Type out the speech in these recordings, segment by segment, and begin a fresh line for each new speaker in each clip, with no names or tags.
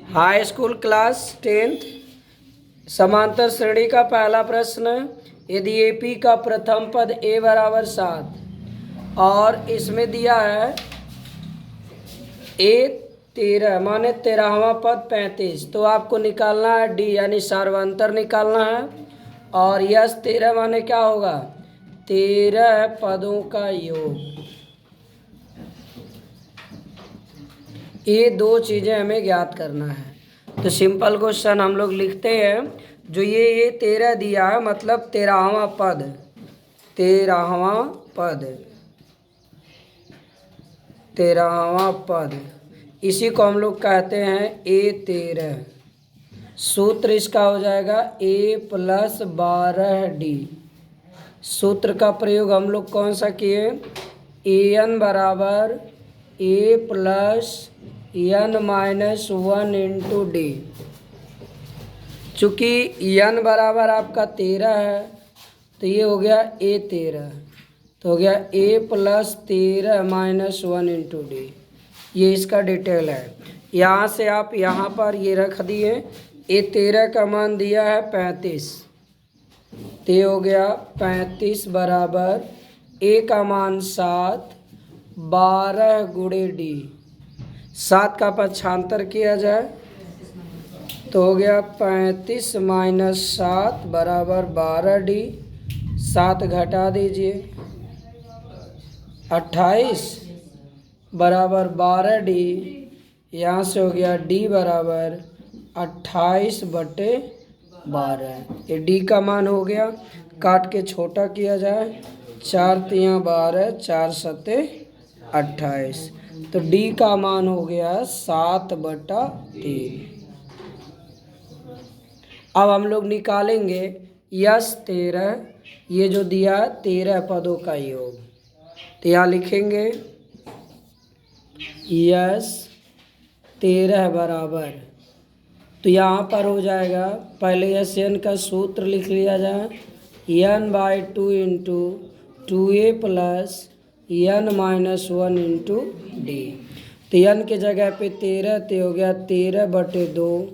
High school class 10th समांतर श्रेणी का पहला प्रश्न। यदि AP का प्रथम पद A बराबर 7 और इसमें दिया है A 13 माने 13वां पद 35, तो आपको निकालना है D यानी सार्वंतर निकालना है। और यस 13 माने क्या होगा? 13 पदों का योग। ये दो चीज़ें हमें ज्ञात करना है। तो सिंपल क्वेश्चन हम लोग लिखते हैं। जो ये 13 दिया है मतलब 13वां पद, 13वां पद, 13वां पद, इसी को हम लोग कहते हैं A13। सूत्र इसका हो जाएगा A + 12D। सूत्र का प्रयोग हम लोग कौन सा किए? AN बराबर A + n - 1 × D। चूँकि n बराबर आपका 13 है तो ये हो गया A13, तो हो गया A + 13 - 1 × D। ये इसका डिटेल है। यहाँ से आप यहाँ पर ये रख दिए। A13 का मान दिया है 35, तो ये हो गया 35 बराबर A का मान 7, 12 × D। 7 का पक्षांतर किया जाए तो हो गया 35 - 7 बराबर 12D। 7 घटा दीजिए, 28 बराबर 12D। यहाँ से हो गया D बराबर 28/12। ये D का मान हो गया। काट के छोटा किया जाए, 4 × 3 = 12, 4 × 7 = 28। तो D का मान हो गया 7/3। अब हम लोग निकालेंगे यस 13, ये जो दिया 13 पदों का योग। तो यहाँ लिखेंगे यस 13 बराबर, तो यहाँ पर हो जाएगा पहले यस n का सूत्र लिख लिया जाए। n/2 × 2A + n - 1 × D। तो n के जगह पे 13, तो हो गया 13/2।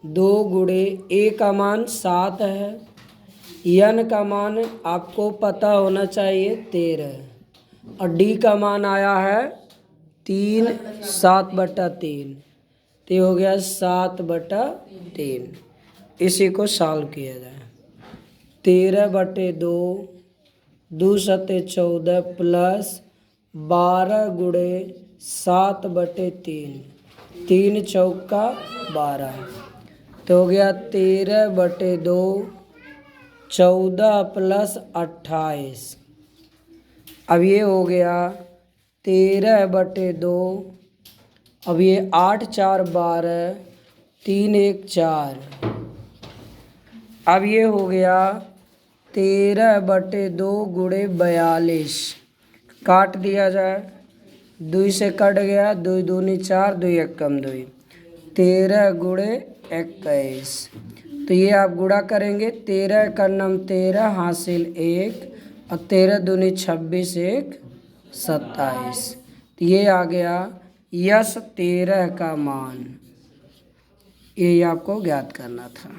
2 × A का मान 7 है, n का मान आपको पता होना चाहिए 13, और D का मान आया है 3, 7/3, तो हो गया 7/3। इसी को सॉल्व किया जाए। 13/2, 2 × 7 = 14 प्लस 12 × 7/3, 3 चौका 12, तो हो गया 13/2, 14 + 28। अब ये हो गया 13/2। अब ये 8 × 4 = 12, 3 × 1 = 4। अब ये हो गया 13/2 × 42। काट दिया जाए, 2 से कट गया, 2 × 2 = 4, 2 × 1 = 2, 13 × 21। तो ये आप गुणा करेंगे, 13 का नम 13 हासिल 1, और 13 × 2 = 26, 1 = 27। तो ये आ गया यस 13 का मान। ये आपको ज्ञात करना था।